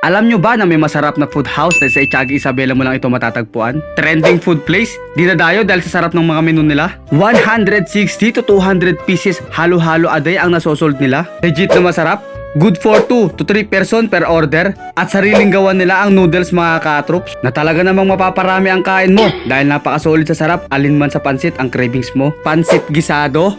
Alam nyo ba na may masarap na food house na sa Itiaga Isabela mo lang ito matatagpuan? Trending food place? Dinadayo dahil sa sarap ng mga menu nila? 160 to 200 pieces halo-halo a day ang nasosold nila? Legit na masarap? Good for 2 to 3 person per order at sariling gawan nila ang noodles mga katroops na talaga namang mapaparami ang kain mo dahil napakasolid sa sarap alinman sa pansit ang cravings mo. Pansit gisado,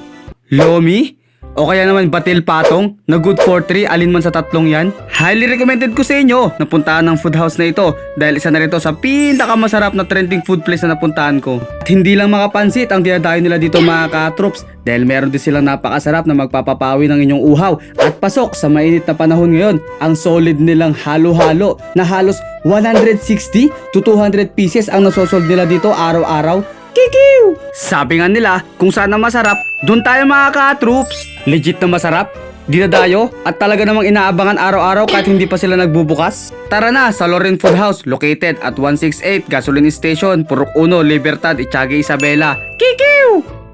lomi, o kaya naman batil patong na good for 3 alinman sa tatlong yan. Highly recommended ko sa inyo na puntahan ng food house na ito dahil isa na rito sa pinakamasarap na trending food place na napuntahan ko. At hindi lang mga pansit ang dinadayo nila dito mga katroops dahil meron din silang napakasarap na magpapapawi ng inyong uhaw at pasok sa mainit na panahon ngayon ang solid nilang halo-halo na halos 160 to 200 pieces ang nasosold nila dito araw-araw. Kikiw! Sabi nga nila, kung saan na masarap, dun tayo mga ka-troops. Legit na masarap, dinadayo, at talaga namang inaabangan araw-araw kahit hindi pa sila nagbubukas. Tara na sa Loren Food House, located at 168 Gasoline Station, Purok 1, Libertad, Itiaga Isabela. Kikiw!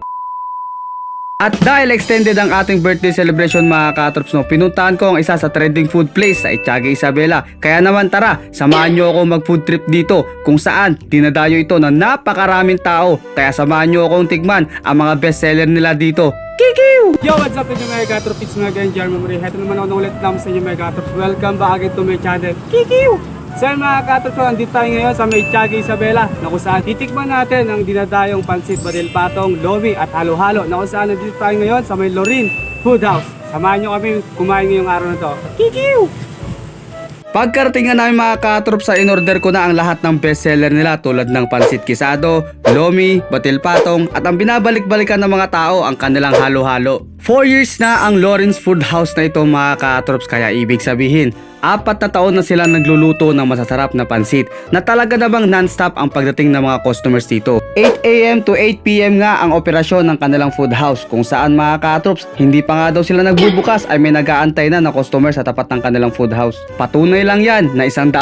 At dahil extended ang ating birthday celebration mga katrops, no, pinuntahan ko ang isa sa trending food place sa Itiaga Isabela. Kaya naman tara, samahan nyo ako mag food trip dito kung saan dinadayo ito ng napakaraming tao. Kaya samahan nyo akong tigman ang mga bestseller nila dito. Kikiw! Yo, what's up inyo mga katrops? It's me again, Jeremy Marie. Heto naman ako ulit lang sa inyo mga katrops. Welcome back again to my channel. Kikiw! So mga katrops, nandito tayo ngayon sa may Itiaga Isabela na kung saan titikman natin ang dinadayong pansit, batil patong, lomi at halo-halo na kung saan nandito tayo ngayon sa may Loren Food House. Samahan nyo kami kumain ngayong araw na to. Kikiw! Pagkarating nga namin mga katrops, sa in-order ko na ang lahat ng bestseller nila tulad ng pansit kisado, lomi, batil patong at ang binabalik-balikan ng mga tao ang kanilang halo-halo. 4 years na ang Loren's Food House na ito mga katrops, kaya ibig sabihin 4 na taon na sila nagluluto ng masasarap na pansit na talaga namang non-stop ang pagdating ng mga customers dito. 8 AM to 8 PM nga ang operasyon ng kanilang food house kung saan mga katrops, hindi pa nga daw sila nagbubukas ay may nag-aantay na customer sa tapat ng kanilang food house. Patunay lang yan na 100%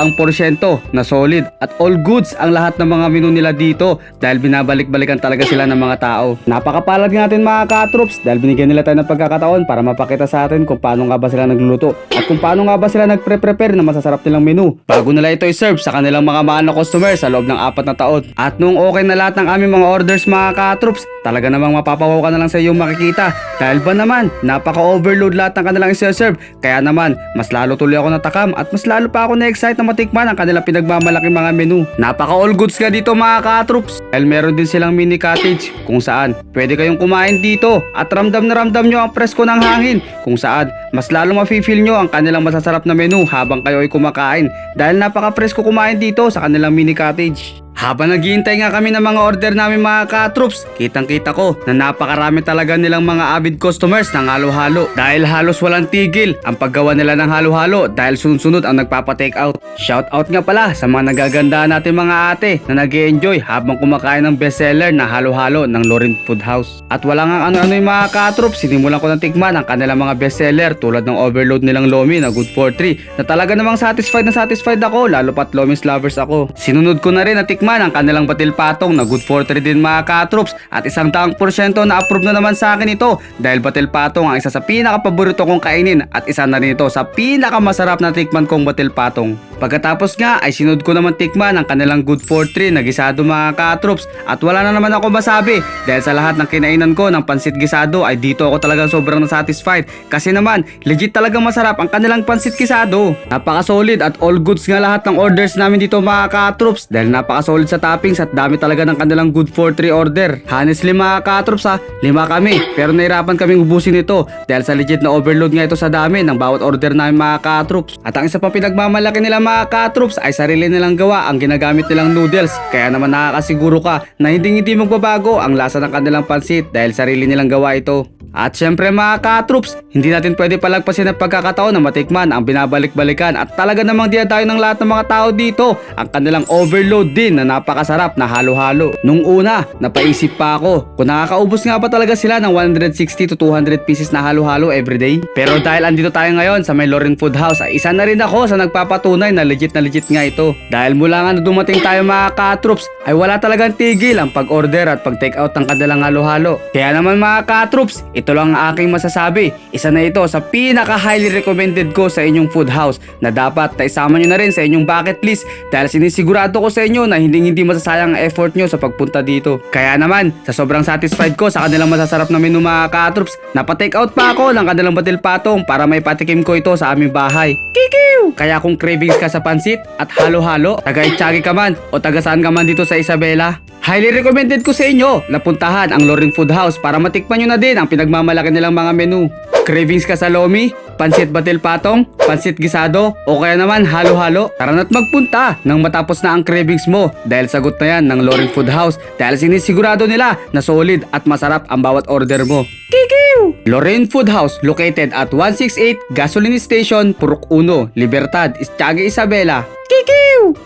na solid at all goods ang lahat ng mga menu nila dito dahil binabalik-balikan talaga sila ng mga tao. Napakapalad natin mga katrops dahil binigyan nila tayo ng pagkakataon para mapakita sa atin kung paano nga ba sila nagluluto at kung paano nga ba sila nagpre-prepare na masasarap nilang menu bago nila ito i-serve sa kanilang mga mahal na customer sa loob ng 4 na taon. At nung okay na lahat ng aming mga orders mga katrops, talaga namang mapapawaw ka na lang sa iyong makikita dahil ba naman napaka-overload lahat ng kanilang i-serve. Kaya naman mas lalo tuloy ako natakam at mas lalo pa ako na-excite na matikman ang kanilang pinagmamalaking mga menu. Napaka-all goods nga dito mga katrops dahil meron din silang mini cottage kung saan pwede kayong kumain dito at ramdam na ramdam nyo ang presko ng hangin kung saan mas lalo mafe-feel nyo ang kanilang masasarap na menu habang kayo ay kumakain dahil napaka-presko kumain dito sa kanilang mini cottage. Habang naghihintay nga kami ng mga order namin mga katroops, kitang-kita ko na napakarami talaga nilang mga avid customers ng halo-halo dahil halos walang tigil ang paggawa nila ng halo-halo dahil sunod-sunod ang nagpapa-take out. Shout out nga pala sa mga nagaganda natin mga ate na nag-e-enjoy habang kumakain ng bestseller na halo-halo ng Loren Food House. At wala nga ano-ano yung mga katroops, sinimulan ko ng tikman ang kanilang mga bestseller tulad ng overload nilang lomi na good for 3 na talaga namang satisfied ako lalo pat lomis lovers ako. Sinunod ko na rin na tikman ang kanilang batil patong na good for 3 din mga katroops at 100% na approve na naman sa akin ito dahil batil patong ang isa sa pinaka-paborito kong kainin at isa na rin ito sa pinaka-masarap na tikman kong batil patong. Pagkatapos nga ay sinunod ko naman tikman ang kanilang good for 3 na gisado mga katroops at wala na naman ako masabi dahil sa lahat ng kinainan ko ng pansit gisado ay dito ako talagang sobrang satisfied kasi naman legit talagang masarap ang kanilang pansit gisado. Napaka-solid at all goods nga lahat ng orders namin dito mga katroops dahil napaka-solid sa toppings at dami talaga ng kanilang good for 3 order. Honestly mga katroops 5 kami pero nahirapan kaming ubusin ito dahil sa legit na overload nga ito sa dami ng bawat order namin mga katroops. At ang isa pang pinagmamalaki nila mga katroops ay sarili nilang gawa ang ginagamit nilang noodles kaya naman nakakasiguro ka na hindi magbabago ang lasa ng kanilang pansit dahil sarili nilang gawa ito. At syempre mga ka-troops, hindi natin pwede palagpasin ang pagkakataon na matikman ang binabalik-balikan at talaga namang dinadayo ng lahat ng mga tao dito ang kanilang overload din na napakasarap na halo-halo. Nung una, napaisip pa ako kung nakakaubos nga ba talaga sila ng 160 to 200 pieces na halo-halo everyday. Pero dahil andito tayo ngayon sa may Loren Food House ay isa na rin ako sa nagpapatunay na legit nga ito. Dahil mula nga na dumating tayo mga ka-troops ay wala talagang tigil ang pag-order at pag-take out ng kanilang halo-halo. Kaya naman mga ka-troops, ito lang ang aking masasabi. Isa na ito sa pinaka highly recommended ko sa inyong food house na dapat na isama nyo na rin sa inyong bucket list dahil sinisigurado ko sa inyo na hindi masasayang ang effort nyo sa pagpunta dito. Kaya naman, sa sobrang satisfied ko sa kanilang masasarap na menu mga ka-troops, napatake out pa ako ng kanilang batil patong para may patikim ko ito sa aming bahay. Kikiw! Kaya kung cravings ka sa pansit at halo-halo, taga Itcagi ka man o taga saan ka man dito sa Isabela, highly recommended ko sa inyo na puntahan ang Loring Food House para matikman nyo na din ang pinagmamalaki nilang mga menu. Cravings ka sa lomi, pansit batil patong, pansit gisado, o kaya naman halo-halo, tara na't magpunta nang matapos na ang cravings mo dahil sagot na yan ng Loring Food House dahil sinisigurado nila na solid at masarap ang bawat order mo. Kikiw! Loring Food House located at 168 Gasoline Station, Purok 1, Libertad, Itcagi, Isabela. Kikiw!